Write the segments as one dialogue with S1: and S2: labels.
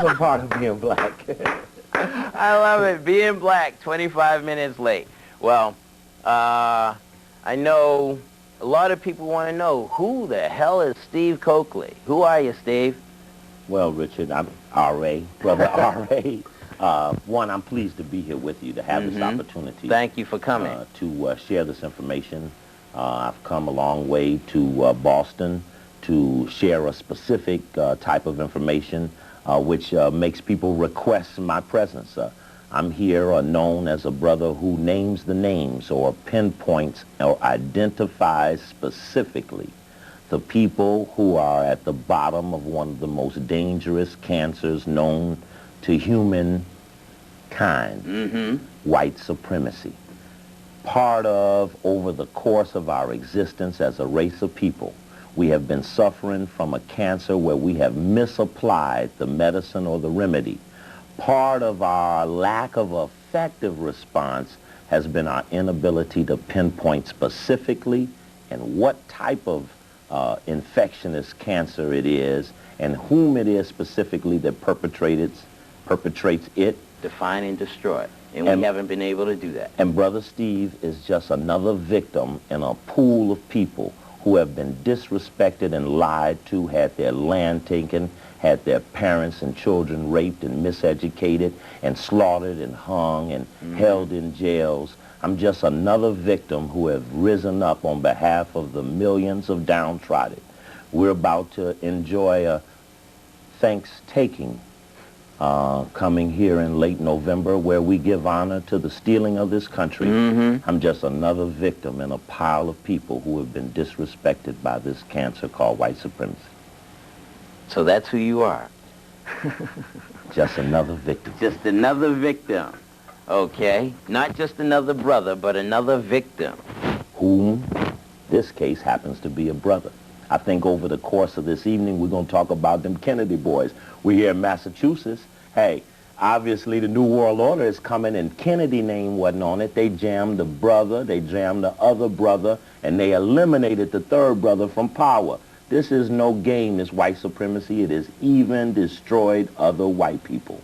S1: a part of being black.
S2: I love it. Being black, 25 minutes late. Well, I know a lot of people want to know, who the hell is Steve Coakley? Who are you, Steve?
S1: Well, Richard, I'm R.A., Brother R.A. One, I'm pleased to be here with you, to have this opportunity.
S2: Thank you for coming.
S1: To share this information. I've come a long way to Boston to share a specific type of information which makes people request my presence. I'm here known as a brother who names the names or pinpoints or identifies specifically the people who are at the bottom of one of the most dangerous cancers known to humankind, white supremacy. Part of, over the course of our existence as a race of people, we have been suffering from a cancer where we have misapplied the medicine or the remedy. Part of our lack of effective response has been our inability to pinpoint specifically and what type of infectious cancer it is and whom it is specifically that perpetrates it.
S2: Define and destroy. And we haven't been able to do that.
S1: And Brother Steve is just another victim in a pool of people who have been disrespected and lied to, had their land taken, had their parents and children raped and miseducated and slaughtered and hung and held in jails. I'm just another victim who have risen up on behalf of the millions of downtrodden. We're about to enjoy a Thanksgiving coming here in late November, where we give honor to the stealing of this country. I'm just another victim in a pile of people who have been disrespected by this cancer called white supremacy.
S2: So that's who you are.
S1: Just another victim.
S2: Just another victim. Okay. Not just another brother, but another victim.
S1: Whom, this case, happens to be a brother. I think over the course of this evening, we're going to talk about them Kennedy boys. We're here in Massachusetts. Hey, obviously the New World Order is coming and Kennedy name wasn't on it. They jammed the brother, they jammed the other brother, and they eliminated the third brother from power. This is no game, this white supremacy. It has even destroyed other white people.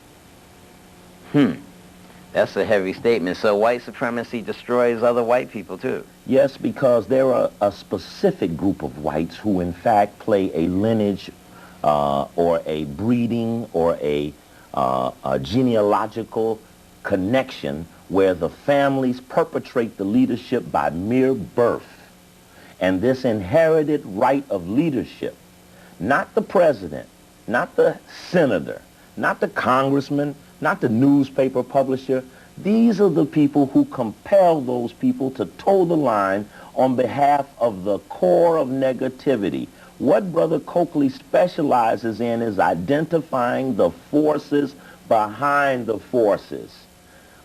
S2: That's a heavy statement. So white supremacy destroys other white people, too?
S1: Yes, because there are a specific group of whites who, in fact, play a lineage or a breeding or a genealogical connection where the families perpetrate the leadership by mere birth. And this inherited right of leadership, not the president, not the senator, not the congressman, not the newspaper publisher. These are the people who compel those people to toe the line on behalf of the core of negativity. What Brother Coakley specializes in is identifying the forces behind the forces.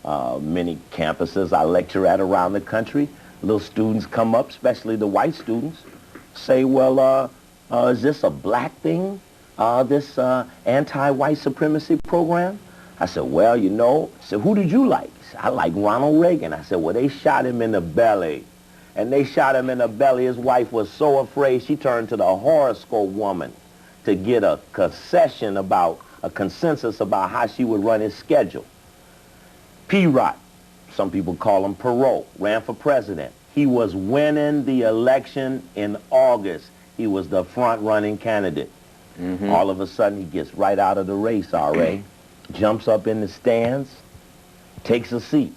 S1: Many campuses I lecture at around the country, little students come up, especially the white students, say, well, is this a black thing, this anti-white supremacy program? I said, well, you know, I said, who did you like? He said, I like Ronald Reagan. I said, well, they shot him in the belly. And they shot him in the belly. His wife was so afraid she turned to the horoscope woman to get a concession about, a consensus about how she would run his schedule. P-Rot, some people call him Perot, ran for president. He was winning the election in August. He was the front-running candidate. All of a sudden, he gets right out of the race, R.A., jumps up in the stands, takes a seat.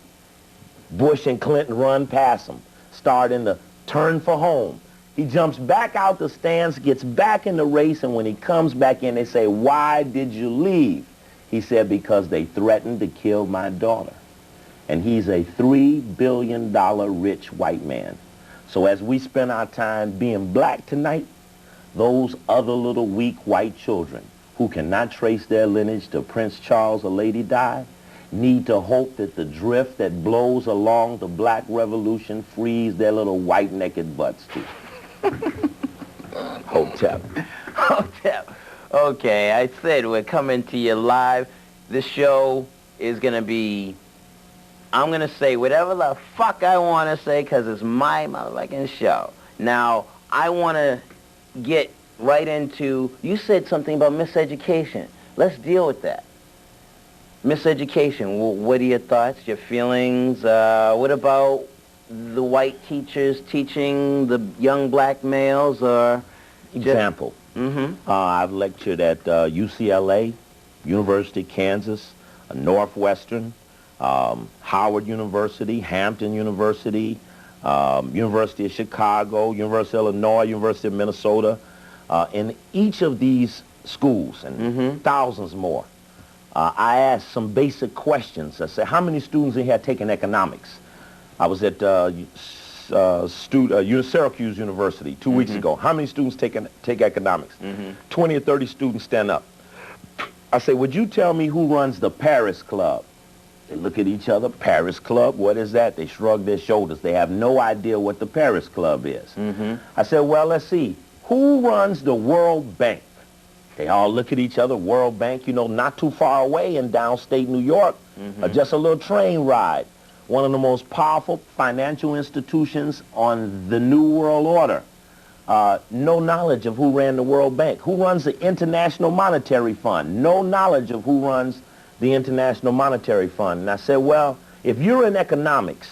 S1: Bush and Clinton run past him, start in the turn for home. He jumps back out the stands, gets back in the race, and when he comes back in, they say, why did you leave? He said, because they threatened to kill my daughter. And he's a $3 billion rich white man. So as we spend our time being black tonight, those other little weak white children who cannot trace their lineage to Prince Charles or Lady Di need to hope that the drift that blows along the black revolution frees their little white naked butts too. Hotep.
S2: Hotep. Okay, I said we're coming to you live. This show is going to be, I'm going to say whatever the fuck I want to say because it's my motherfucking show. Now, I want to get right into, you said something about miseducation. Let's deal with that. Miseducation, what are your thoughts, your feelings? What about the white teachers teaching the young black males? Or
S1: example, I've lectured at UCLA, University of Kansas, Northwestern, Howard University, Hampton University, University of Chicago, University of Illinois, University of Minnesota. In each of these schools, and thousands more, I asked some basic questions. I said, how many students in here have taken economics? I was at Syracuse University 2 weeks ago. How many students take economics? 20 or 30 students stand up. I say, would you tell me who runs the Paris Club? They look at each other. Paris Club, what is that? They shrug their shoulders. They have no idea what the Paris Club is. I said, well, let's see. Who runs the World Bank? They all look at each other. World Bank, you know, not too far away in downstate New York, just a little train ride. One of the most powerful financial institutions on the New World Order. No knowledge of who ran the World Bank. Who runs the International Monetary Fund? No knowledge of who runs the International Monetary Fund. And I said, well, if you're in economics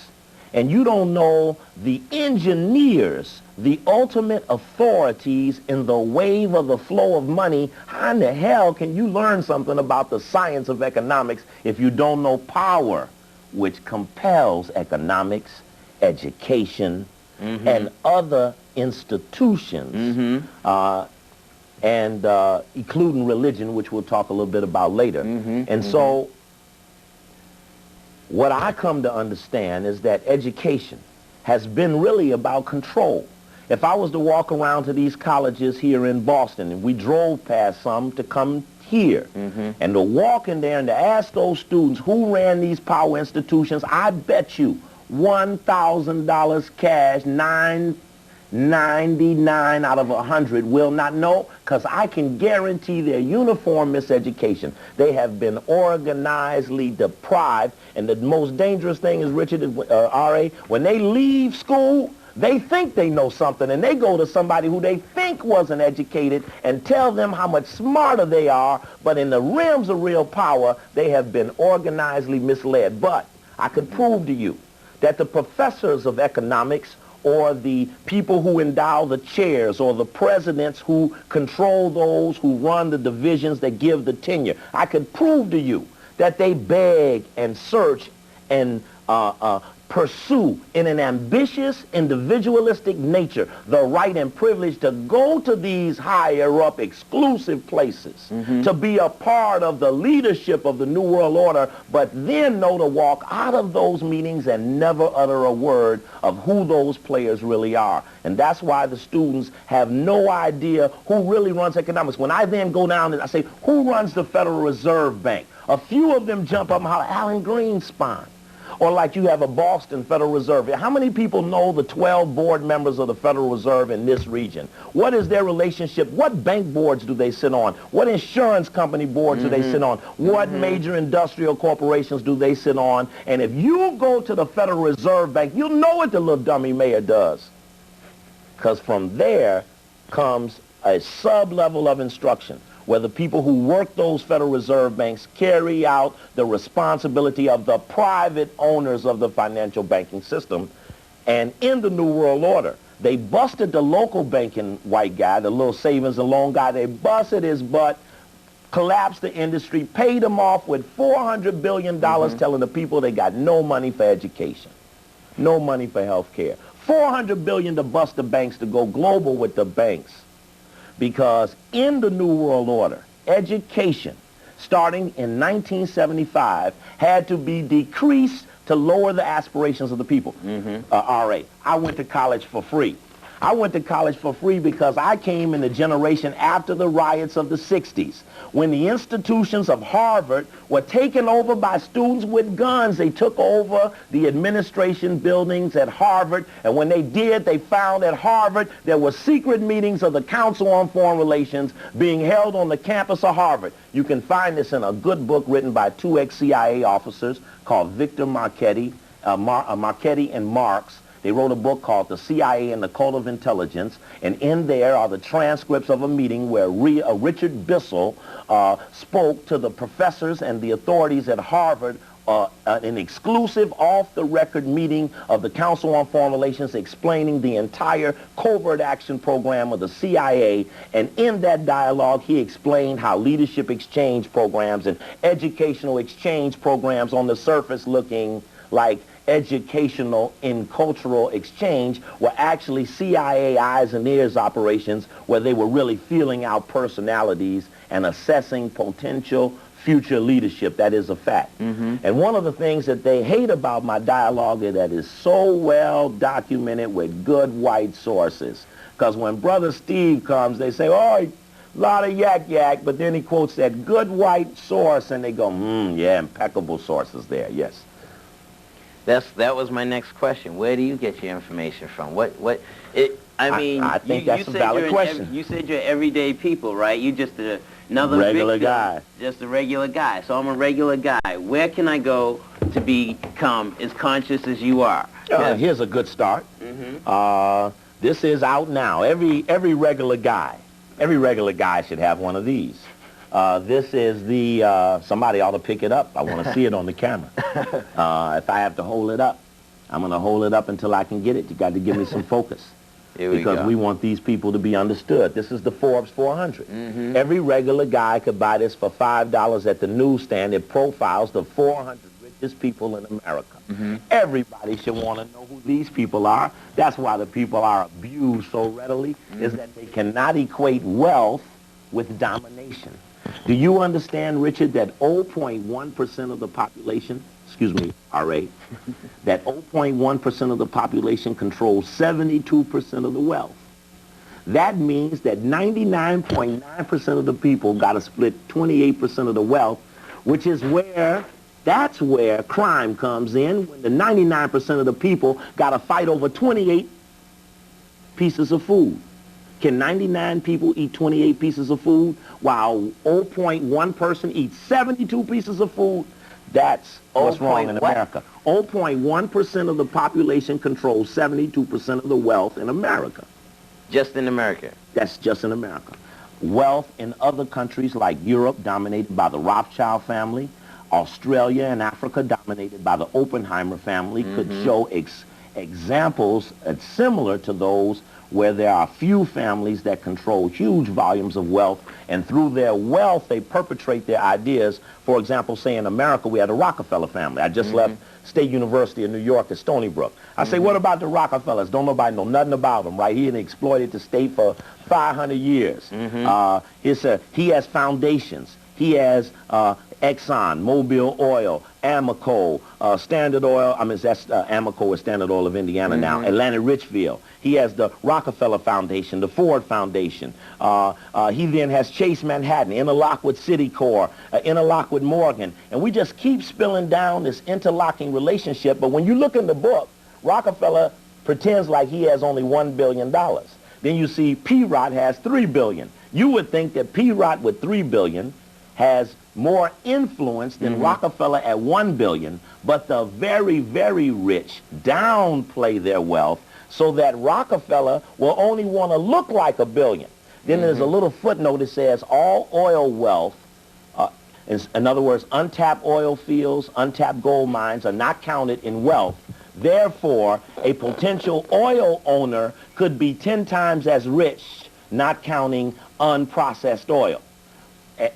S1: and you don't know the engineers, the ultimate authorities in the wave of the flow of money, how in the hell can you learn something about the science of economics if you don't know power, which compels economics, education, and other institutions, and including religion, which we'll talk a little bit about later. And so what I come to understand is that education has been really about control. If I was to walk around to these colleges here in Boston, and we drove past some to come here, and to walk in there and to ask those students who ran these power institutions, I bet you $1,000 cash, $9.99 out of 100 will not know, because I can guarantee their uniform miseducation. They have been organizedly deprived, and the most dangerous thing is, Richard, R.A., when they leave school, they think they know something, and they go to somebody who they think wasn't educated and tell them how much smarter they are, but in the realms of real power, they have been organizedly misled. But I could prove to you that the professors of economics, or the people who endow the chairs, or the presidents who control those who run the divisions that give the tenure, I could prove to you that they beg and search and pursue in an ambitious, individualistic nature the right and privilege to go to these higher up exclusive places, to be a part of the leadership of the New World Order, but then know to walk out of those meetings and never utter a word of who those players really are. And that's why the students have no idea who really runs economics. When I then go down and I say, who runs the Federal Reserve Bank? A few of them jump up and holler, Alan Greenspan. Or like you have a Boston Federal Reserve. How many people know the 12 board members of the Federal Reserve in this region? What is their relationship? What bank boards do they sit on? What insurance company boards do they sit on? What major industrial corporations do they sit on? And if you go to the Federal Reserve Bank, you'll know what the little dummy mayor does. Because from there comes a sub-level of instruction, where the people who work those Federal Reserve banks carry out the responsibility of the private owners of the financial banking system. And in the New World Order, they busted the local banking white guy, the little savings and loan guy. They busted his butt, collapsed the industry, paid him off with $400 billion, telling the people they got no money for education, no money for health care. $400 billion to bust the banks, to go global with the banks. Because in the New World Order, education, starting in 1975, had to be decreased to lower the aspirations of the people. R.A., I went to college for free. I went to college for free because I came in the generation after the riots of the 60s, when the institutions of Harvard were taken over by students with guns. They took over the administration buildings at Harvard, and when they did, they found at Harvard there were secret meetings of the Council on Foreign Relations being held on the campus of Harvard. You can find this in a good book written by two ex-CIA officers called Victor Marchetti and Marx. They wrote a book called The CIA and the Cult of Intelligence, and in there are the transcripts of a meeting where Richard Bissell spoke to the professors and the authorities at Harvard, an exclusive off-the-record meeting of the Council on Foreign Relations explaining the entire covert action program of the CIA. And in that dialogue, he explained how leadership exchange programs and educational exchange programs on the surface looking like educational and cultural exchange were actually CIA eyes and ears operations where they were really feeling out personalities and assessing potential future leadership. That is a fact. And one of the things that they hate about my dialogue is that is so well documented with good white sources. Because when Brother Steve comes, they say, oh, a lot of yak, but then he quotes that good white source, and they go, yeah, impeccable sources there, yes.
S2: That was my next question. Where do you get your information from? I
S1: think that's a valid question.
S2: You said you're everyday people, right? You just another
S1: regular guy.
S2: Just a regular guy. So I'm a regular guy. Where can I go to become as conscious as you are?
S1: Here's a good start. This is out now. Every regular guy should have one of these. This is the, somebody ought to pick it up. I want to see it on the camera. If I have to hold it up, I'm going to hold it up until I can get it. You got to give me some focus. Because we want these people to be understood. This is the Forbes 400. Every regular guy could buy this for $5 at the newsstand. It profiles the 400 richest people in America. Everybody should want to know who these people are. That's why the people are abused so readily, is that they cannot equate wealth with domination. Do you understand, Richard, that 0.1% of the population, excuse me, R.A., that 0.1% of the population controls 72% of the wealth? That means that 99.9% of the people got to split 28% of the wealth, which is that's where crime comes in, when the 99% of the people got to fight over 28 pieces of food. Can 99 people eat 28 pieces of food while 0.1 person eats 72 pieces of food? That's what's wrong in America. 0.1% of the population controls 72% of the wealth in America.
S2: Just in America?
S1: That's just in America. Wealth in other countries like Europe, dominated by the Rothschild family, Australia and Africa, dominated by the Oppenheimer family, could show examples similar to those where there are few families that control huge volumes of wealth, and through their wealth they perpetrate their ideas. For example, say in America we had the Rockefeller family. I just left State University of New York at Stony Brook. I say, what about the Rockefellers? Don't nobody know nothing about them, right? He had exploited the state for 500 years. He has foundations. He has Exxon, Mobil Oil, Amoco, Standard Oil. I mean, that's Amoco is Standard Oil of Indiana now. Atlantic Richfield. He has the Rockefeller Foundation, the Ford Foundation. He then has Chase Manhattan, interlock with Citicorp, interlock with Morgan. And we just keep spilling down this interlocking relationship. But when you look in the book, Rockefeller pretends like he has only $1 billion. Then you see P-Rot has $3 billion. You would think that P-Rot with $3 billion has more influence than Rockefeller at $1 billion, but the very, very rich downplay their wealth so that Rockefeller will only want to look like $1 billion. Then there's a little footnote that says all oil wealth, in other words, untapped oil fields, untapped gold mines are not counted in wealth. Therefore, a potential oil owner could be 10 times as rich, not counting unprocessed oil.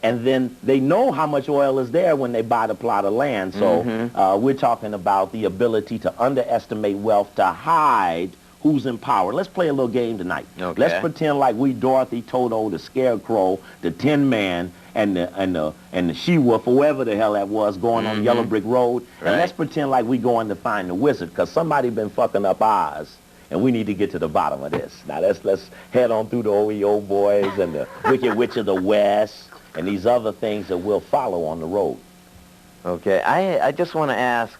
S1: And then they know how much oil is there when they buy the plot of land. So we're talking about the ability to underestimate wealth to hide who's in power. Let's play a little game tonight.
S2: Okay.
S1: Let's pretend like we Dorothy, Toto, the Scarecrow, the Tin Man, and the She-Wolf, or whoever the hell that was, going on Yellow Brick Road.
S2: Right.
S1: And let's pretend like we going to find the wizard, because somebody been fucking up ours. And we need to get to the bottom of this. Now let's head on through the OEO boys and the Wicked Witch of the West and these other things that we'll follow on the road.
S2: Okay, I just want to ask,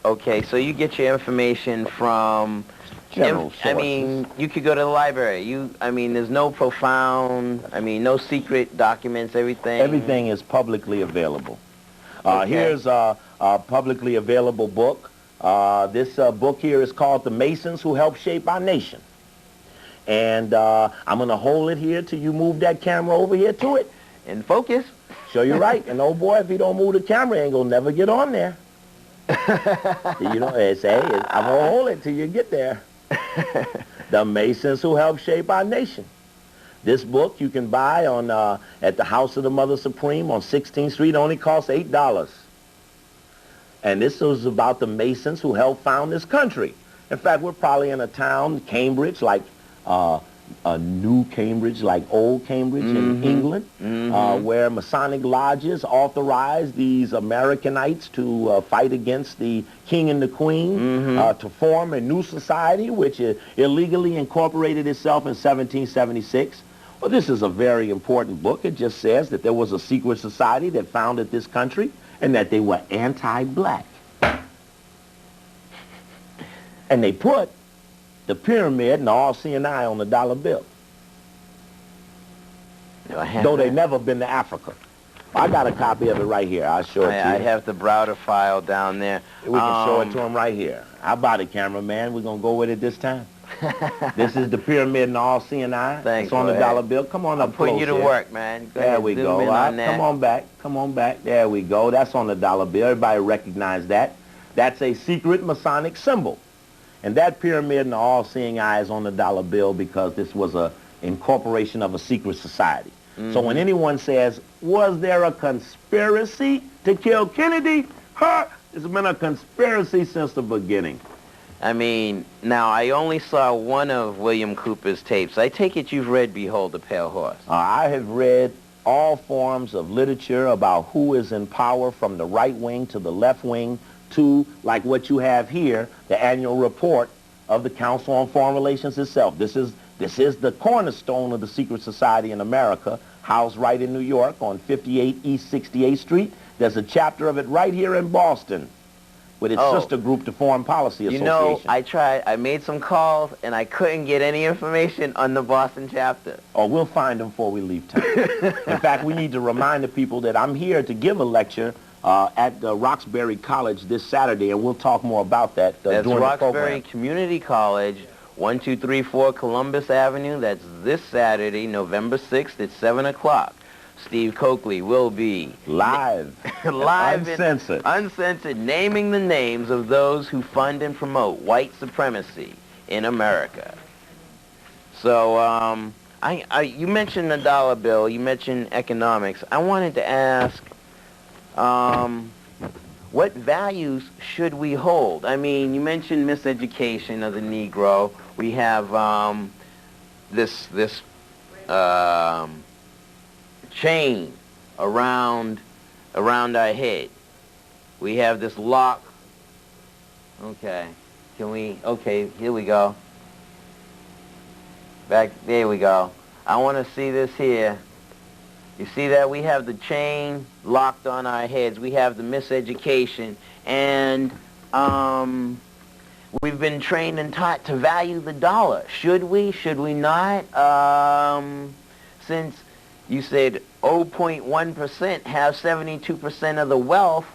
S2: okay, so you get your information from
S1: General sources.
S2: I mean, you could go to the library. There's no profound, no secret documents, everything.
S1: Everything is publicly available.
S2: Okay.
S1: Here's a publicly available book This book here is called The Masons Who Helped Shape Our Nation. And I'm going to hold it here till you move that camera over here to it.
S2: In focus.
S1: Show you right. And oh boy, if he don't move the camera, he ain't going to never get on there. You know, it's, hey, I'm going to hold it till you get there. The Masons Who Helped Shape Our Nation. This book you can buy on at the House of the Mother Supreme on 16th Street. It only costs $8. And this was about the Masons who helped found this country. In fact, we're probably in a town, Cambridge, like a new Cambridge, like old Cambridge in England, where Masonic lodges authorized these Americanites to fight against the king and the queen, to form a new society, which illegally incorporated itself in 1776. Well, this is a very important book. It just says that there was a secret society that founded this country and that they were anti-black. And they put the pyramid and the all-seeing eye on the dollar bill. Though they've never been to Africa. I got a copy of it right here. I'll show it to you.
S2: I have the Browder file down there.
S1: We can show it to him right here. How about it, cameraman? We're going to go with it this time. This is the pyramid and the all-seeing eye.
S2: Thanks.
S1: It's on the dollar bill. Come on up
S2: I'm putting
S1: close
S2: you to
S1: here.
S2: work, man.
S1: There we go. All right, come on back. Come on back. There we go. That's on the dollar bill. Everybody recognize that. That's a secret Masonic symbol. And that pyramid and the all-seeing eye is on the dollar bill because this was a incorporation of a secret society. So when anyone says, was there a conspiracy to kill Kennedy? It's been a conspiracy since the beginning.
S2: I mean, now I only saw one of William Cooper's tapes. I take it you've read Behold the Pale Horse.
S1: I have read all forms of literature about who is in power from the right wing to the left wing to, like what you have here, the annual report of the Council on Foreign Relations itself. This is the cornerstone of the secret society in America, housed right in New York on 58 East 68th Street. There's a chapter of it right here in Boston with its sister group, the Foreign Policy Association.
S2: You know, I made some calls and I couldn't get any information on the Boston chapter.
S1: Oh, we'll find them before we leave town. In fact, we need to remind the people that I'm here to give a lecture at Roxbury College this Saturday, and we'll talk more about that
S2: That's
S1: during the program.
S2: Roxbury Community College, 1234 Columbus Avenue. That's this Saturday, November 6th at 7 o'clock. Steve Coakley will be
S1: live, uncensored.
S2: Uncensored, naming the names of those who fund and promote white supremacy in America. So, you mentioned the dollar bill. You mentioned economics. I wanted to ask, what values should we hold? I mean, you mentioned miseducation of the Negro. We have this chain around our head. We have this lock. Okay, okay, here we go. There we go. I want to see this here. You see that? We have the chain locked on our heads. We have the miseducation. And we've been trained and taught to value the dollar. Should we? Should we not? Since you said 0.1% have 72% of the wealth,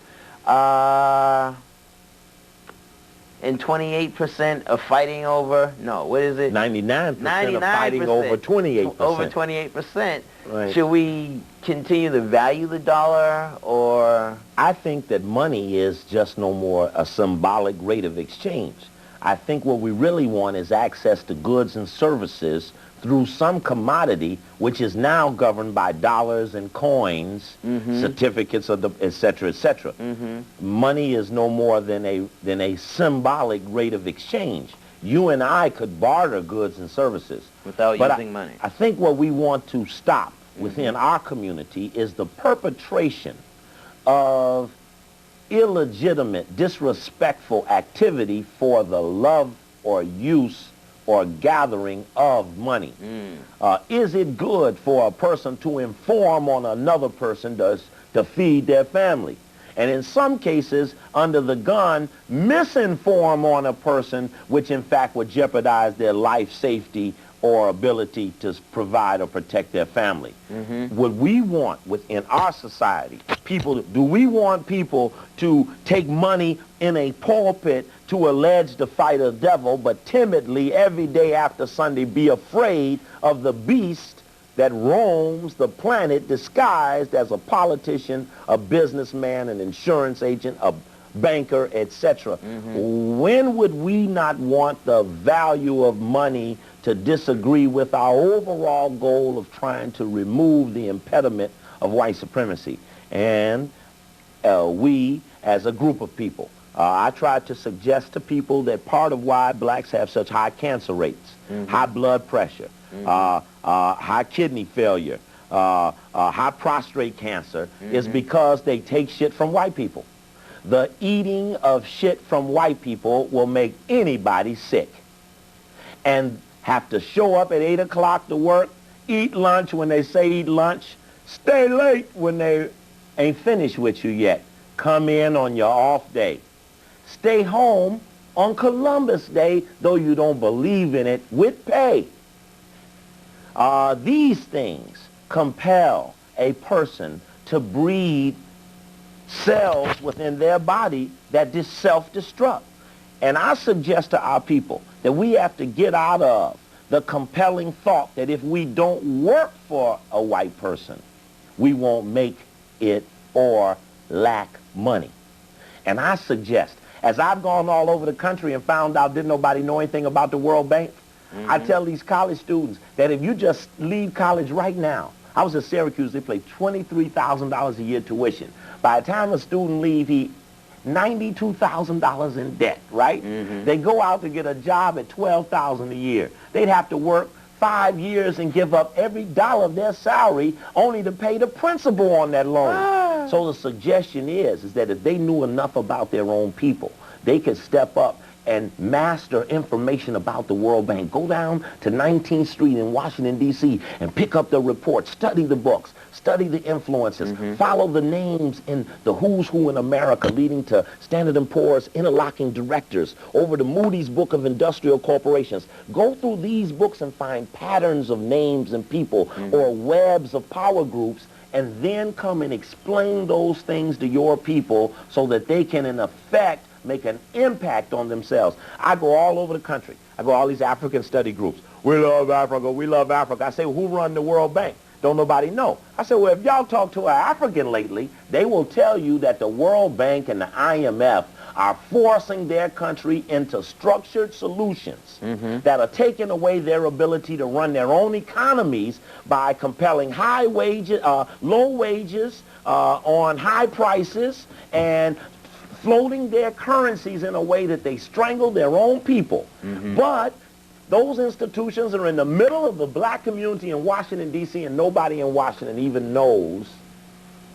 S2: and 28% are fighting over, no, what is it?
S1: 99% are fighting over 28%.
S2: Over 28%.
S1: Right.
S2: Should we continue to value the dollar, or?
S1: I think that money is just no more a symbolic rate of exchange. I think what we really want is access to goods and services through some commodity which is now governed by dollars and coins, certificates of the, et cetera, et cetera. Money is no more than a symbolic rate of exchange. You and I could barter goods and services
S2: without using money.
S1: I think what we want to stop within our community is the perpetration of illegitimate, disrespectful activity for the love or use or gathering of money. Is it good for a person to inform on another person to feed their family? And in some cases, under the gun, misinform on a person, which in fact would jeopardize their life, safety, or ability to provide or protect their family. What we want within our society, do we want people to take money in a pulpit to allege to fight a devil, but timidly every day after Sunday be afraid of the beast that roams the planet disguised as a politician, a businessman, an insurance agent, a banker, etc.? When would we not want the value of money to disagree with our overall goal of trying to remove the impediment of white supremacy? And we, as a group of people, I tried to suggest to people that part of why blacks have such high cancer rates, high blood pressure, high kidney failure, high prostate cancer, is because they take shit from white people. The eating of shit from white people will make anybody sick. And have to show up at 8 o'clock to work, eat lunch when they say eat lunch, stay late when they ain't finished with you yet, come in on your off day, stay home on Columbus Day, though you don't believe in it, with pay. These things compel a person to breed cells within their body that just self-destruct. And I suggest to our people that we have to get out of the compelling thought that if we don't work for a white person, we won't make it or lack money. And I suggest, as I've gone all over the country and found out didn't nobody know anything about the World Bank, I tell these college students that if you just leave college right now, I was at Syracuse, they pay $23,000 a year tuition. By the time a student leaves, he $92,000 in debt, right? They go out to get a job at $12,000 a year. They'd have to work 5 years and give up every dollar of their salary only to pay the principal on that loan. So the suggestion is that if they knew enough about their own people, they could step up and master information about the World Bank. Go down to 19th Street in Washington, D.C. and pick up the reports, study the books, study the influences, follow the names in the who's who in America, leading to Standard & Poor's interlocking directors, over to Moody's Book of Industrial Corporations. Go through these books and find patterns of names and people or webs of power groups, and then come and explain those things to your people so that they can, in effect, make an impact on themselves. I go all over the country. I go all these African study groups. We love Africa. We love Africa. I say, well, who run the World Bank? Don't nobody know. I said, well, if y'all talk to an African lately, they will tell you that the World Bank and the IMF are forcing their country into structured solutions that are taking away their ability to run their own economies by compelling high wages, low wages on high prices, and floating their currencies in a way that they strangle their own people. But those institutions are in the middle of the black community in Washington, D.C., and nobody in Washington even knows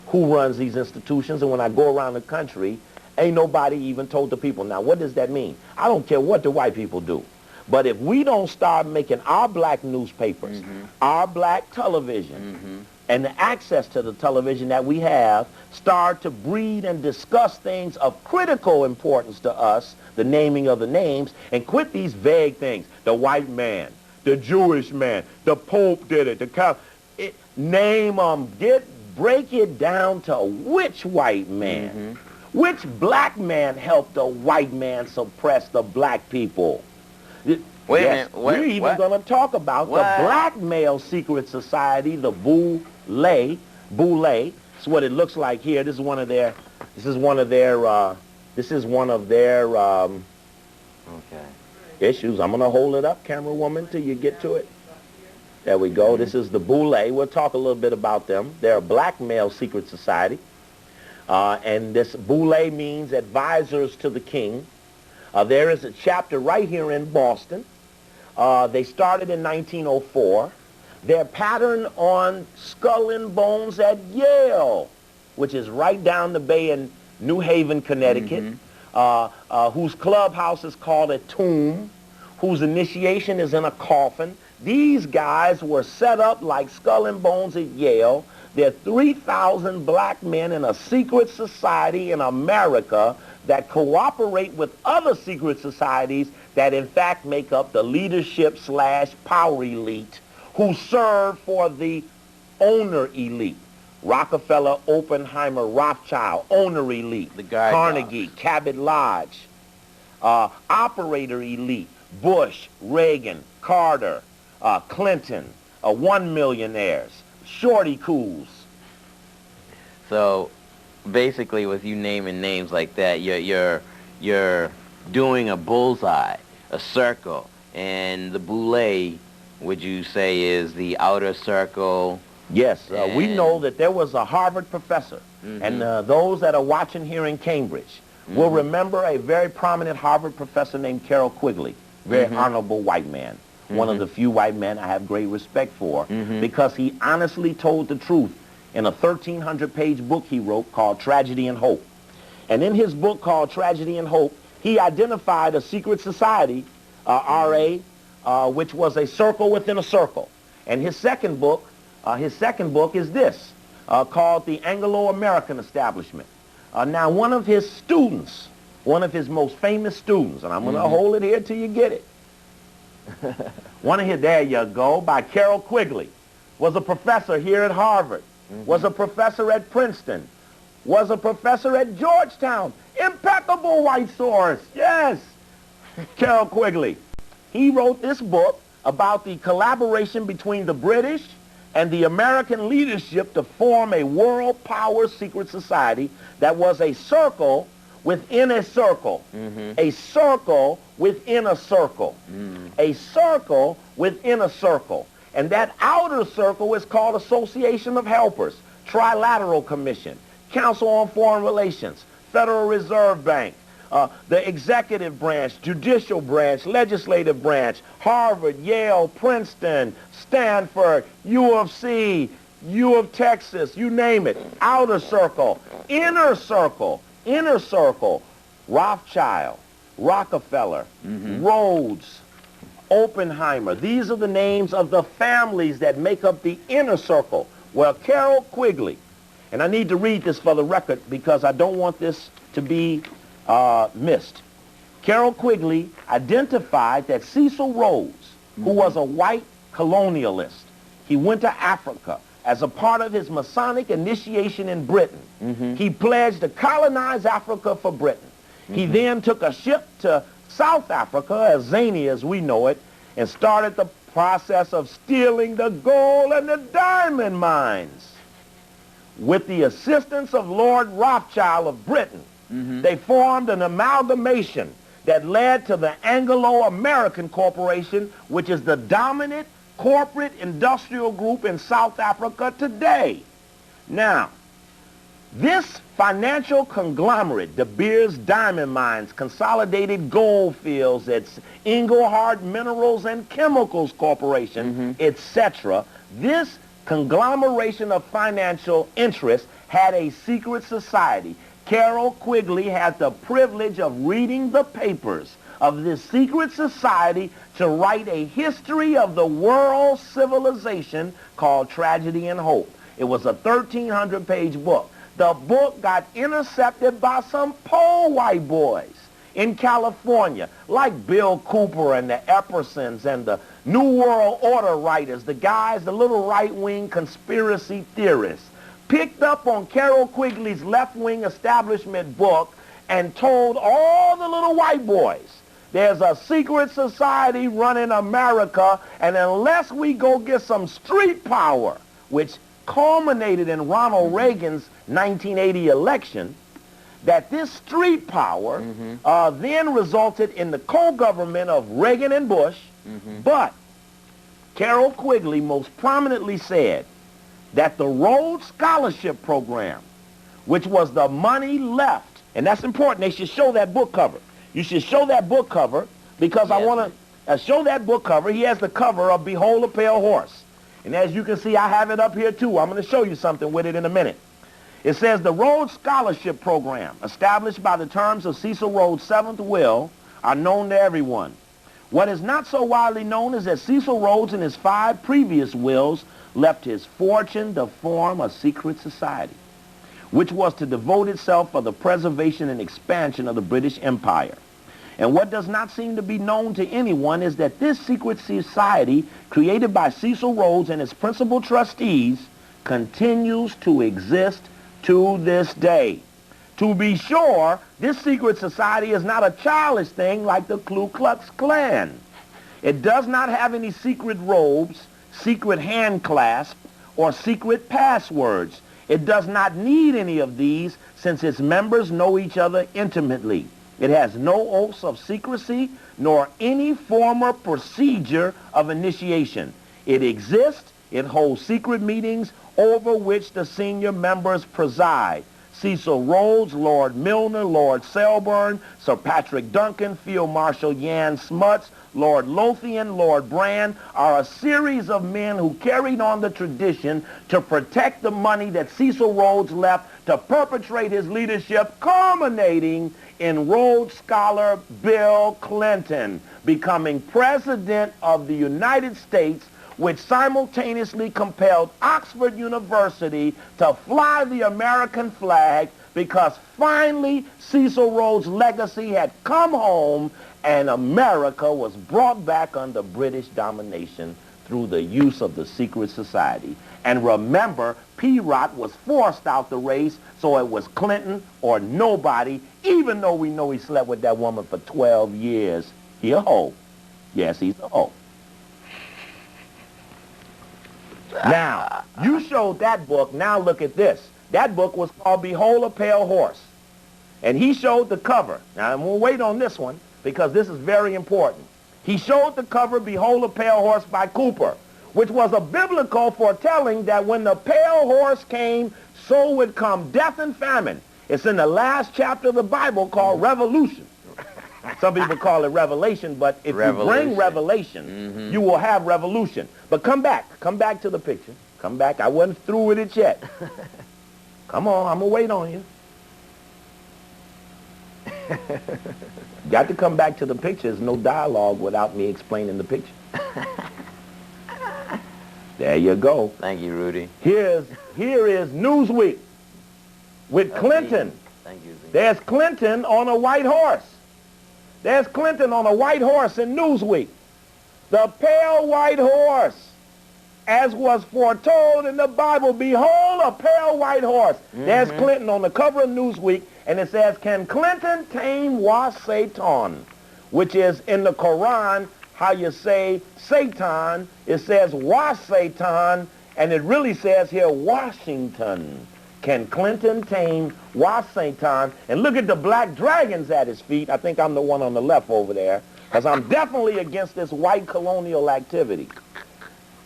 S1: who runs these institutions. And when I go around the country, ain't nobody even told the people. Now, what does that mean? I don't care what the white people do. But if we don't start making our black newspapers, our black television, and the access to the television that we have start to breed and discuss things of critical importance to us, the naming of the names, and quit these vague things. The white man, the Jewish man, the Pope did it, name them, break it down to which white man, which black man helped the white man suppress the black people.
S2: Wait a minute.
S1: We're even going to talk about the black male secret society, the Boule. It's what it looks like here. This is one of their issues. I'm going to hold it up, camera woman, till you get to it. There we go. This is the Boule. We'll talk a little bit about them. They're a black male secret society. And this Boule means advisors to the king. There is a chapter right here in Boston. They started in 1904. They're patterned on Skull and Bones at Yale, which is right down the bay in New Haven, Connecticut, whose clubhouse is called a tomb, whose initiation is in a coffin. These guys were set up like Skull and Bones at Yale. There are 3,000 black men in a secret society in America that cooperate with other secret societies that in fact make up the leadership / power elite who serve for the owner elite. Rockefeller, Oppenheimer, Rothschild, owner elite.
S2: The guard
S1: Carnegie,
S2: dogs.
S1: Cabot Lodge, operator elite. Bush, Reagan, Carter, Clinton, 1 millionaires, shorty cools.
S2: So basically, with you naming names like that, you're doing a bullseye, a circle, and the boule, would you say, is the outer circle?
S1: Yes, we know that there was a Harvard professor, and those that are watching here in Cambridge will remember a very prominent Harvard professor named Carroll Quigley, very honorable white man, one of the few white men I have great respect for, because he honestly told the truth in a 1,300-page book he wrote called Tragedy and Hope. And in his book called Tragedy and Hope, he identified a secret society, RA, which was a circle within a circle. And his second book is this, called the Anglo-American Establishment. Now, one of his students, one of his most famous students, and I'm going to hold it here till you get it. There you go, by Carroll Quigley, was a professor here at Harvard, was a professor at Princeton, was a professor at Georgetown. Impeccable white source, yes. Carroll Quigley. He wrote this book about the collaboration between the British and the American leadership to form a world power secret society that was a circle within a circle, a circle within a circle, a circle within a circle. And that outer circle is called Association of Helpers, Trilateral Commission, Council on Foreign Relations, Federal Reserve Bank, the executive branch, judicial branch, legislative branch, Harvard, Yale, Princeton, Stanford, U of C, U of Texas, you name it. Outer circle, inner circle, Rothschild, Rockefeller, Rhodes, Oppenheimer. These are the names of the families that make up the inner circle. Well, Carroll Quigley, and I need to read this for the record because I don't want this to be missed. Carroll Quigley identified that Cecil Rhodes, who was a white colonialist, he went to Africa as a part of his Masonic initiation in Britain. He pledged to colonize Africa for Britain. He then took a ship to South Africa, as zany as we know it, and started the process of stealing the gold and the diamond mines. With the assistance of Lord Rothschild of Britain, they formed an amalgamation that led to the Anglo-American Corporation, which is the dominant corporate industrial group in South Africa today. Now, this financial conglomerate, De Beers Diamond Mines, Consolidated Gold Fields, its Engelhard Minerals and Chemicals Corporation, etc., this conglomeration of financial interests had a secret society. Carroll Quigley had the privilege of reading the papers of this secret society to write a history of the world civilization called Tragedy and Hope. It was a 1,300-page book. The book got intercepted by some poor white boys in California, like Bill Cooper and the Eppersons and the New World Order writers, the guys, the little right-wing conspiracy theorists, picked up on Carroll Quigley's left-wing establishment book and told all the little white boys, there's a secret society running America, and unless we go get some street power, which culminated in Ronald Reagan's 1980 election, that this street power then resulted in the co-government of Reagan and Bush. But Carroll Quigley most prominently said that the Rhodes Scholarship Program, which was the money left, and that's important, they should show that book cover. You should show that book cover because I want to show that book cover. He has the cover of Behold a Pale Horse. And as you can see, I have it up here too. I'm going to show you something with it in a minute. It says the Rhodes Scholarship Program, established by the terms of Cecil Rhodes' seventh will, are known to everyone. What is not so widely known is that Cecil Rhodes in his 5 previous wills left his fortune to form a secret society, which was to devote itself for the preservation and expansion of the British Empire. And what does not seem to be known to anyone is that this secret society, created by Cecil Rhodes and its principal trustees, continues to exist to this day. To be sure, this secret society is not a childish thing like the Ku Klux Klan. It does not have any secret robes, secret hand clasp, or secret passwords. It does not need any of these since its members know each other intimately. It has no oaths of secrecy nor any former procedure of initiation. It exists. It holds secret meetings over which the senior members preside. Cecil Rhodes, Lord Milner, Lord Selborne, Sir Patrick Duncan, Field Marshal Jan Smuts, Lord Lothian, Lord Brand are a series of men who carried on the tradition to protect the money that Cecil Rhodes left to perpetrate his leadership, culminating in Rhodes Scholar Bill Clinton becoming President of the United States, which simultaneously compelled Oxford University to fly the American flag because finally Cecil Rhodes' legacy had come home and America was brought back under British domination through the use of the secret society. And remember, P-Rot was forced out the race, so it was Clinton or nobody, even though we know he slept with that woman for 12 years. He a hoe. Yes, he's a hoe. Now, you showed that book. Now look at this. That book was called Behold a Pale Horse. And he showed the cover. Now, I'm going to wait on this one because this is very important. He showed the cover, Behold a Pale Horse by Cooper, which was a biblical foretelling that when the pale horse came, so would come death and famine. It's in the last chapter of the Bible called Revolution. Some people call it Revelation, but if you bring revelation, you will have revolution. But come back to the picture. Come back. I wasn't through with it yet. Come on, I'm going to wait on you. Got to come back to the picture. There's no dialogue without me explaining the picture. There you go.
S2: Thank you, Rudy.
S1: Here is Newsweek with Clinton.
S2: Thank you.
S1: There's Clinton on a white horse. There's Clinton on a white horse in Newsweek. The pale white horse, as was foretold in the Bible, behold a pale white horse. There's Clinton on the cover of Newsweek, and it says, can Clinton tame Satan? Which is in the Quran, how you say Satan, it says Satan, and it really says here Washington. Can Clinton tame Satan? And look at the black dragons at his feet. I think I'm the one on the left over there, because I'm definitely against this white colonial activity.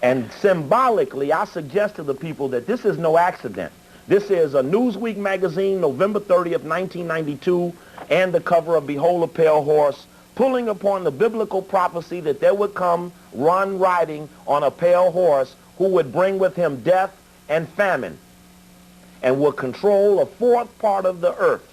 S1: And symbolically, I suggest to the people that this is no accident. This is a Newsweek magazine, November 30th, 1992, and the cover of Behold a Pale Horse, pulling upon the biblical prophecy that there would come one riding on a pale horse who would bring with him death and famine, and would control a fourth part of the earth,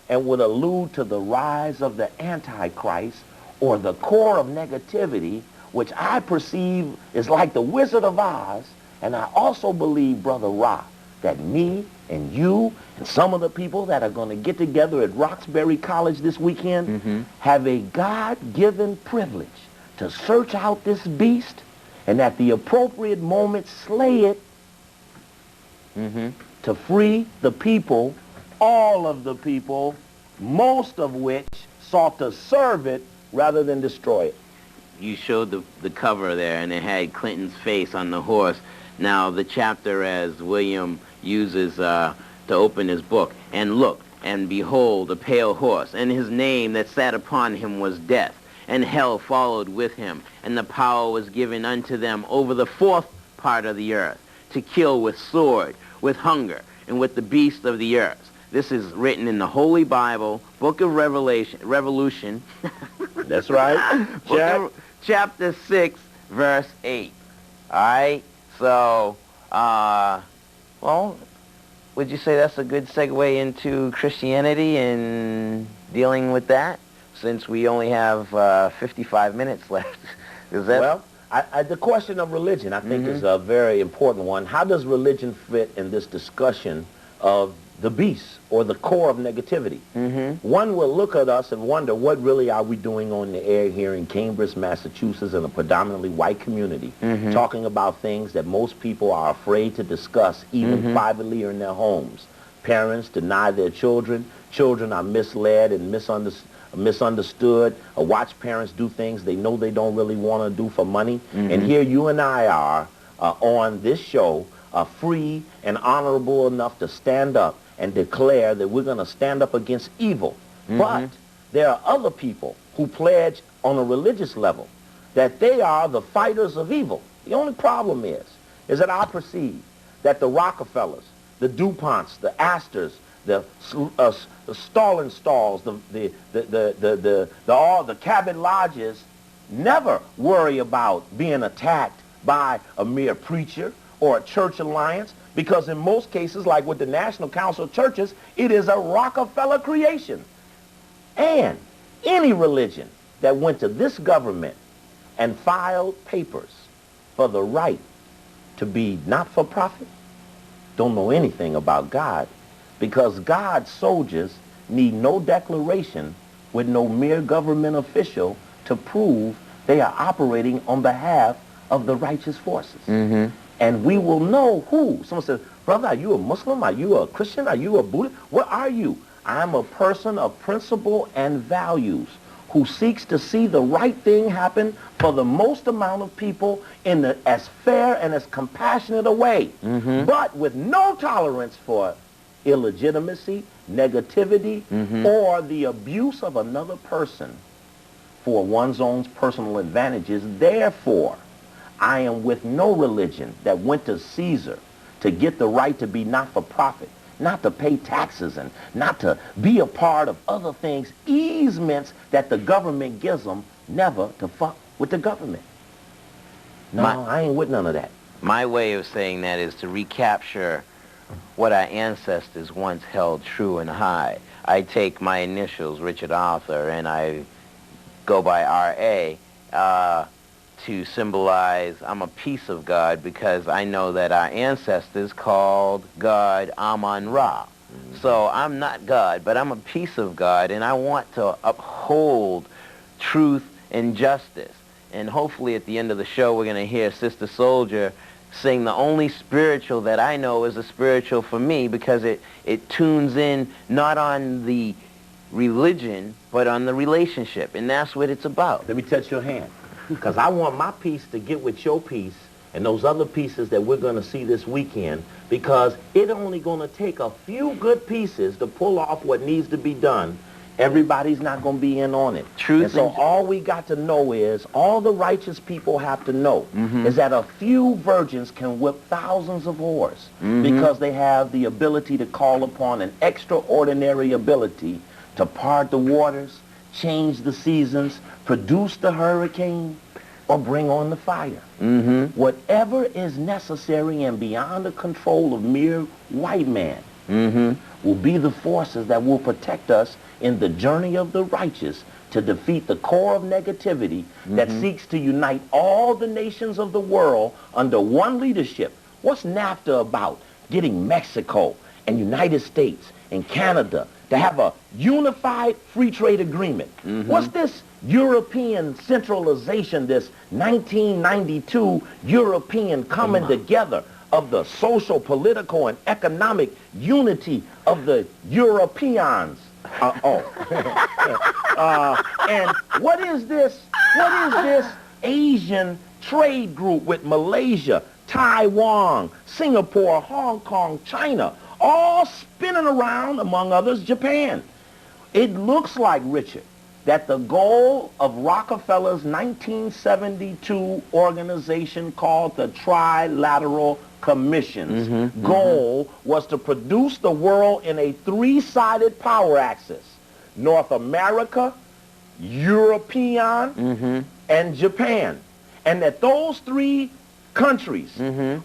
S1: and would allude to the rise of the Antichrist, or the core of negativity, which I perceive is like the Wizard of Oz. And I also believe, Brother Ra, that me and you and some of the people that are going to get together at Roxbury College this weekend have a God-given privilege to search out this beast and at the appropriate moment slay it to free the people, all of the people, most of which sought to serve it rather than destroy it.
S2: You showed the cover there, and it had Clinton's face on the horse. Now, the chapter, as William uses to open his book, and look, and behold, a pale horse, and his name that sat upon him was Death, and hell followed with him, and the power was given unto them over the fourth part of the earth, to kill with sword, with hunger, and with the beasts of the earth. This is written in the Holy Bible, Book of Revolution.
S1: That's right.
S2: Chapter 6, verse 8. All right? So, well, would you say that's a good segue into Christianity and dealing with that, since we only have 55 minutes left? Is that...
S1: Well, The question of religion, I think, is a very important one. How does religion fit in this discussion of the beast or the core of negativity? One will look at us and wonder, what really are we doing on the air here in Cambridge, Massachusetts, in a predominantly white community, talking about things that most people are afraid to discuss, even privately or in their homes. Parents deny their children. Children are misled and misunderstood, or watch parents do things they know they don't really want to do for money. And here you and I are on this show, free and honorable enough to stand up and declare that we're going to stand up against evil. But there are other people who pledge on a religious level that they are the fighters of evil. The only problem is that I perceive that the Rockefellers, the DuPonts, the Astors, the Stallings, the Cabot Lodges never worry about being attacked by a mere preacher or a church alliance, because in most cases, like with the National Council of Churches, it is a Rockefeller creation. And any religion that went to this government and filed papers for the right to be not-for-profit don't know anything about God, because God's soldiers need no declaration with no mere government official to prove they are operating on behalf of the righteous forces. And we will know who. Someone says, brother, are you a Muslim? Are you a Christian? Are you a Buddhist? What are you? I'm a person of principle and values who seeks to see the right thing happen for the most amount of people in as fair and as compassionate a way, but with no tolerance for illegitimacy, negativity, or the abuse of another person for one's own personal advantages. Therefore, I am with no religion that went to Caesar to get the right to be not-for-profit, not to pay taxes, and not to be a part of other things, easements that the government gives them, never to fuck with the government. No, I ain't with none of that.
S2: My way of saying that is to recapture what our ancestors once held true and high. I take my initials, Richard Arthur, and I go by R.A., to symbolize I'm a piece of God, because I know that our ancestors called God Amun-Ra. So I'm not God, but I'm a piece of God, and I want to uphold truth and justice. And hopefully at the end of the show we're going to hear Sister Soldier sing the only spiritual that I know is a spiritual for me, because it tunes in not on the religion, but on the relationship, and that's what it's about.
S1: Let me touch your hand, because I want my piece to get with your piece and those other pieces that we're going to see this weekend, because it's only going to take a few good pieces to pull off what needs to be done. Everybody's not going to be in on it. And so all we got to know is, all the righteous people have to know, is that a few virgins can whip thousands of whores, because they have the ability to call upon an extraordinary ability to part the waters, change the seasons, produce the hurricane, or bring on the fire. Whatever is necessary and beyond the control of mere white man will be the forces that will protect us in the journey of the righteous to defeat the core of negativity that seeks to unite all the nations of the world under one leadership. What's NAFTA about? Getting Mexico and United States and Canada to have a unified free trade agreement. What's this European centralization, this 1992 European coming together of the social, political, and economic unity of the Europeans? And what is this Asian trade group with Malaysia, Taiwan, Singapore, Hong Kong, China, all spinning around, among others, Japan? It looks like, Richard, that the goal of Rockefeller's 1972 organization called the Trilateral Commission's goal was to produce the world in a three-sided power axis: North America, European, and Japan. And that those three countries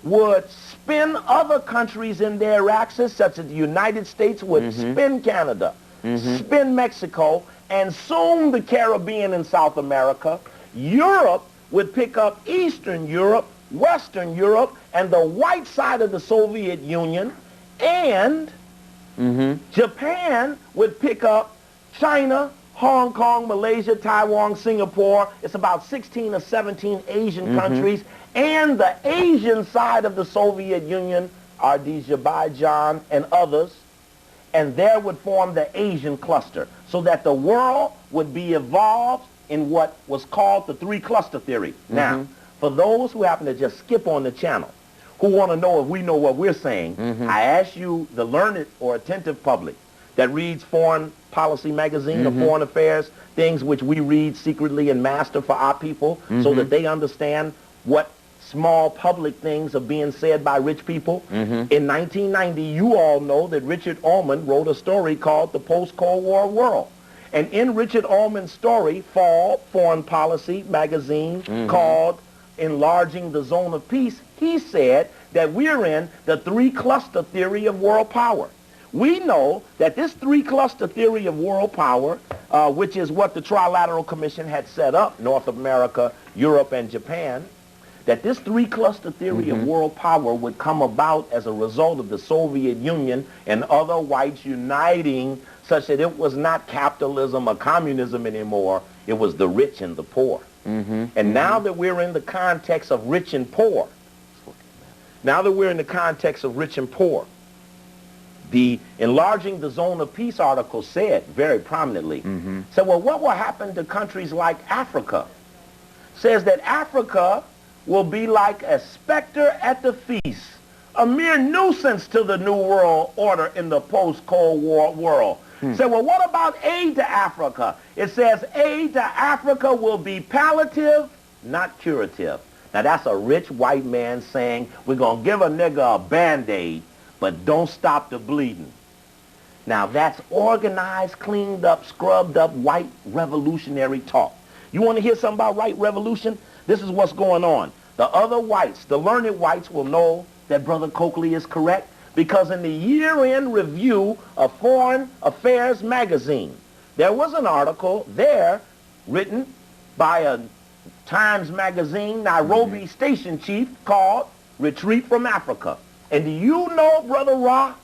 S1: would spin other countries in their axis, such as the United States would spin Canada, spin Mexico, and soon the Caribbean and South America. Europe would pick up Eastern Europe, Western Europe, and the white side of the Soviet Union, and Japan would pick up China, Hong Kong, Malaysia, Taiwan, Singapore. It's about 16 or 17 Asian countries. And the Asian side of the Soviet Union are Azerbaijan and others. And there would form the Asian cluster, so that the world would be evolved in what was called the three cluster theory. Now, for those who happen to just skip on the channel, who want to know if we know what we're saying, I ask you, the learned or attentive public that reads Foreign Policy Magazine or Foreign Affairs, things which we read secretly and master for our people so that they understand what small public things are being said by rich people. In 1990, you all know that Richard Ullman wrote a story called The Post-Cold War World. And in Richard Ullman's story, Fall, Foreign Policy Magazine, called Enlarging the Zone of Peace, he said that we're in the three-cluster theory of world power. We know that this three-cluster theory of world power, which is what the Trilateral Commission had set up, North America, Europe, and Japan, that this three-cluster theory of world power would come about as a result of the Soviet Union and other whites uniting such that it was not capitalism or communism anymore. It was the rich and the poor. And now that we're in the context of rich and poor, the Enlarging the Zone of Peace article said very prominently, said, well, what will happen to countries like Africa? Says that Africa will be like a specter at the feast, a mere nuisance to the New World Order in the post-Cold War world. Said, well, what about aid to Africa? It says aid to Africa will be palliative, not curative. Now, that's a rich white man saying, we're going to give a nigga a Band-Aid, but don't stop the bleeding. Now, that's organized, cleaned up, scrubbed up white revolutionary talk. You want to hear something about white revolution? This is what's going on. The other whites, the learned whites, will know that Brother Coakley is correct, because in the year-end review of Foreign Affairs magazine, there was an article there written by a Times Magazine Nairobi station chief called Retreat from Africa. And do you know, Brother Ra,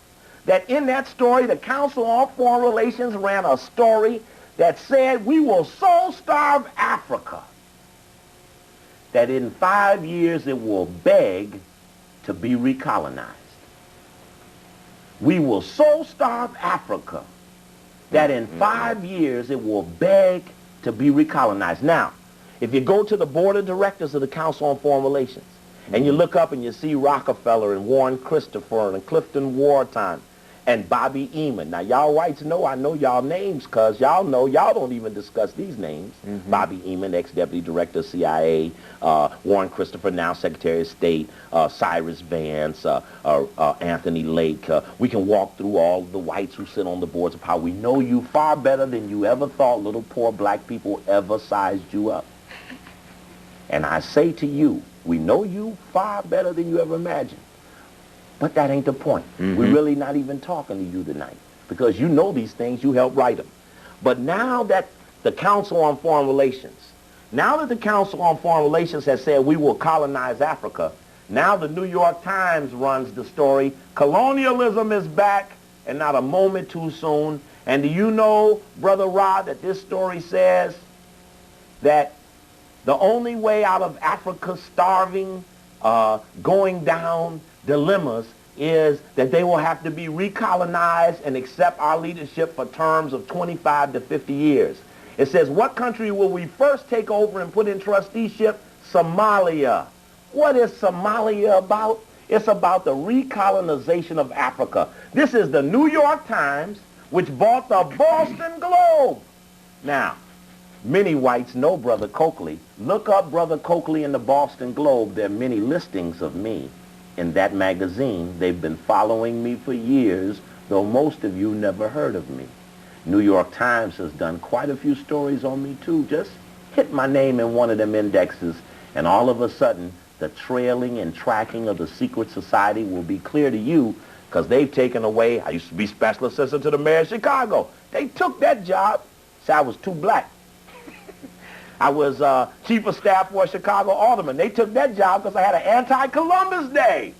S1: that in that story, the Council on Foreign Relations ran a story that said we will so starve Africa that in 5 years it will beg to be recolonized. We will so starve Africa that in 5 years it will beg to be recolonized. Now, if you go to the board of directors of the Council on Foreign Relations, and you look up and you see Rockefeller and Warren Christopher and Clifton Wartime and Bobby Eamon. Now, y'all whites know I know y'all names, because y'all know y'all don't even discuss these names. Bobby Eamon, ex-deputy director of CIA, Warren Christopher, now Secretary of State, Cyrus Vance, Anthony Lake. We can walk through all the whites who sit on the boards of power. We know you far better than you ever thought little poor black people ever sized you up. And I say to you, we know you far better than you ever imagined. But that ain't the point. We're really not even talking to you tonight, because you know these things, you helped write them. But now that the Council on Foreign Relations, has said we will colonize Africa, now the New York Times runs the story, colonialism is back and not a moment too soon. And do you know, Brother Rod, that this story says that the only way out of Africa's starving, going down dilemmas is that they will have to be recolonized and accept our leadership for terms of 25 to 50 years. It says, what country will we first take over and put in trusteeship? Somalia. What is Somalia about? It's about the recolonization of Africa. This is the New York Times, which bought the Boston Globe. Now, many whites know Brother Coakley. Look up Brother Coakley in the Boston Globe. There are many listings of me in that magazine. They've been following me for years, though most of you never heard of me. New York Times has done quite a few stories on me too. Just hit my name in one of them indexes, and all of a sudden, the trailing and tracking of the secret society will be clear to you, because they've taken away, I used to be special assistant to the mayor of Chicago. They took that job, said I was too black. I was chief of staff for a Chicago alderman. They took that job because I had an anti-Columbus day.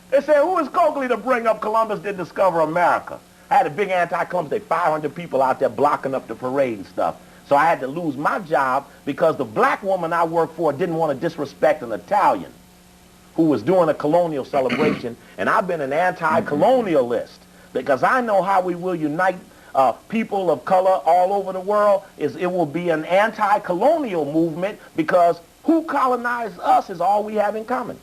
S1: They said, who is Coakley to bring up Columbus didn't discover America? I had a big anti-Columbus day, 500 people out there blocking up the parade and stuff. So I had to lose my job because the black woman I worked for didn't want to disrespect an Italian who was doing a colonial celebration. And I've been an anti-colonialist because I know how we will unite people of color all over the world. Is it will be an anti-colonial movement, because who colonized us is all we have in common.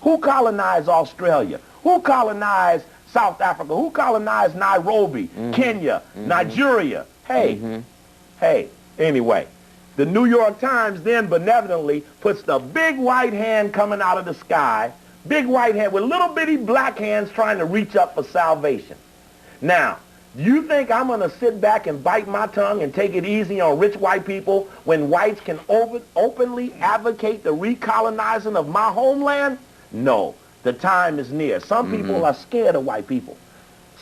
S1: Who colonized Australia? Who colonized South Africa? Who colonized Nairobi, Kenya, Nigeria? Hey, hey, anyway, the New York Times then benevolently puts the big white hand coming out of the sky, big white hand with little bitty black hands trying to reach up for salvation. Now, you think I'm going to sit back and bite my tongue and take it easy on rich white people when whites can openly advocate the recolonizing of my homeland? No. The time is near. Some people are scared of white people.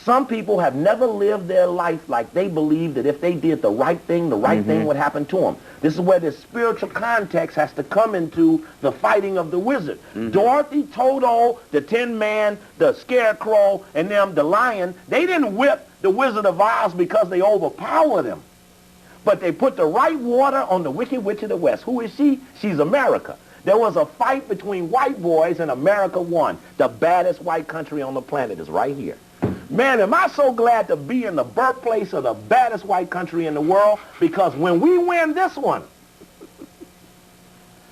S1: Some people have never lived their life like they believe that if they did the right thing, the right thing would happen to them. This is where this spiritual context has to come into the fighting of the wizard. Dorothy, Toto, the Tin Man, the Scarecrow, and them, the Lion, they didn't whip the Wizard of Oz because they overpowered him. But they put the right water on the Wicked Witch of the West. Who is she? She's America. There was a fight between white boys and America won. The baddest white country on the planet is right here. Man, am I so glad to be in the birthplace of the baddest white country in the world, because when we win this one,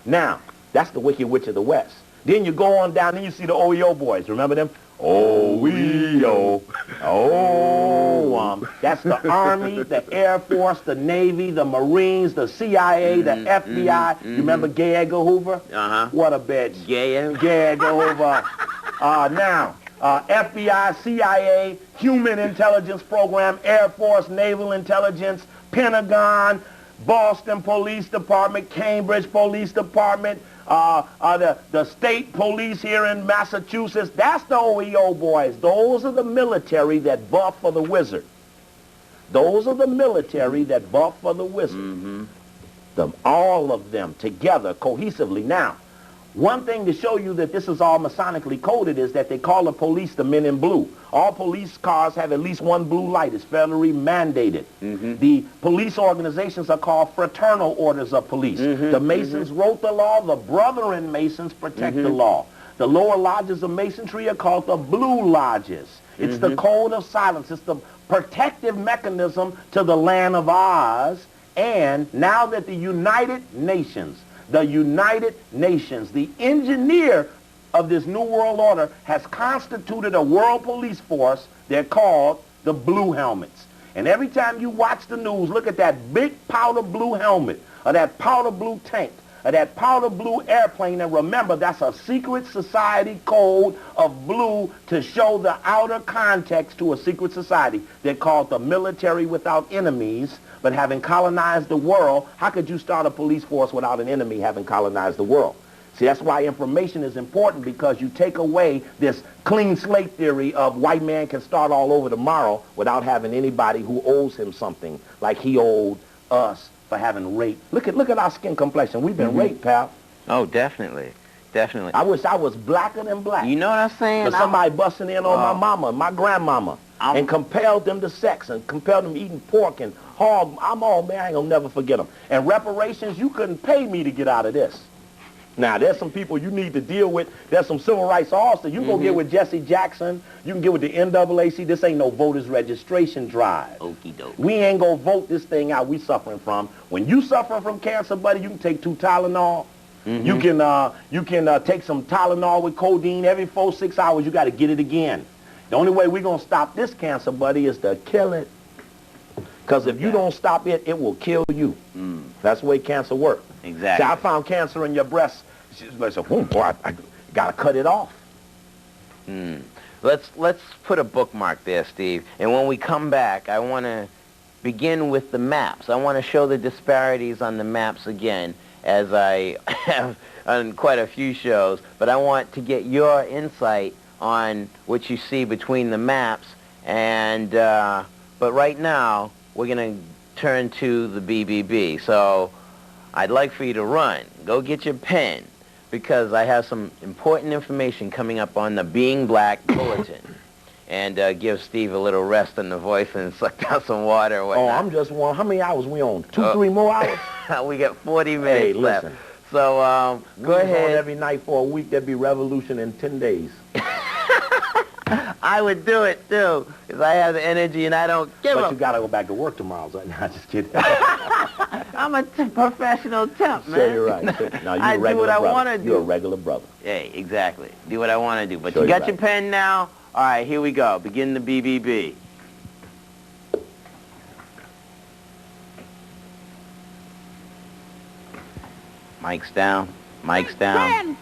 S1: now, that's the Wicked Witch of the West. Then you go on down and you see the OEO boys. Remember them? OEO. Oh, that's the Army, the Air Force, the Navy, the Marines, the CIA, the FBI. You remember Gay Edgar Hoover? What a bitch. Gay Edgar Hoover. Now, FBI, CIA, Human Intelligence Program, Air Force, Naval Intelligence, Pentagon, Boston Police Department, Cambridge Police Department, the state police here in Massachusetts. That's the OEO boys. Those are the military that buff for the wizard. Those are the military that buff for the wizard. All of them together, cohesively. Now, one thing to show you that this is all Masonically coded is that they call the police the men in blue. All police cars have at least one blue light. It's federally mandated. The police organizations are called fraternal orders of police. The Masons wrote the law. The Brethren Masons protect the law. The lower lodges of Masonry are called the Blue Lodges. It's the code of silence. It's the protective mechanism to the land of Oz. And now that the United Nations, the engineer of this New World Order, has constituted a world police force, they're called the Blue Helmets. And every time you watch the news, look at that big powder blue helmet, or that powder blue tank, or that powder blue airplane, and remember, that's a secret society code of blue to show the outer context to a secret society. They're called the military without enemies. But having colonized the world, how could you start a police force without an enemy having colonized the world? See, that's why information is important, because you take away this clean slate theory of white man can start all over tomorrow without having anybody who owes him something like he owed us for having raped. Look at our skin complexion. We've been raped, pal.
S2: Oh, definitely. Definitely.
S1: I wish I was blacker than black.
S2: You know what I'm saying?
S1: For somebody busting in on my mama, my grandmama, and compelled them to sex and compelled them eating pork and hog. I ain't gonna never forget them. And reparations, you couldn't pay me to get out of this. Now, there's some people you need to deal with. There's some civil rights officers. You can go get with Jesse Jackson. You can get with the NAACP. This ain't no voters registration drive.
S2: Okie doke.
S1: We ain't gonna vote this thing out we suffering from. When you suffering from cancer, buddy, you can take 2 Tylenol. You can take some Tylenol with codeine every 4-6 hours. You got to get it again. The only way we're going to stop this cancer, buddy, is to kill it. Because if you don't stop it, it will kill you. That's the way cancer works.
S2: Exactly.
S1: See, I found cancer in your breast. She said, boy, I got to cut it off.
S2: Let's put a bookmark there, Steve. And when we come back, I want to begin with the maps. I want to show the disparities on the maps again, as I have on quite a few shows. But I want to get your insight on what you see between the maps. And but right now, we're going to turn to the BBB. So I'd like for you to run. Go get your pen, because I have some important information coming up on the Being Black Bulletin. And give Steve a little rest in the voice and suck down some water or whatnot.
S1: Oh, I'm just one. How many hours we on? 2, 3 more hours?
S2: We got 40 minutes left.
S1: Listen.
S2: So go ahead.
S1: On every night for a week. There'd be revolution in 10 days.
S2: I would do it, too, because I have the energy and I don't give
S1: But
S2: up.
S1: you got to go back to work tomorrow. So, nah, just kidding.
S2: I'm a professional temp, man.
S1: Sure, you're right. Now, you're
S2: I
S1: a regular
S2: do what I
S1: brother.
S2: want to do.
S1: You're a regular brother.
S2: Hey, exactly. Do what I want to do. But
S1: Sure,
S2: you got
S1: you're
S2: your
S1: right.
S2: pen now? All right, here we go. Begin the BBB. Mike's down. Mike's down.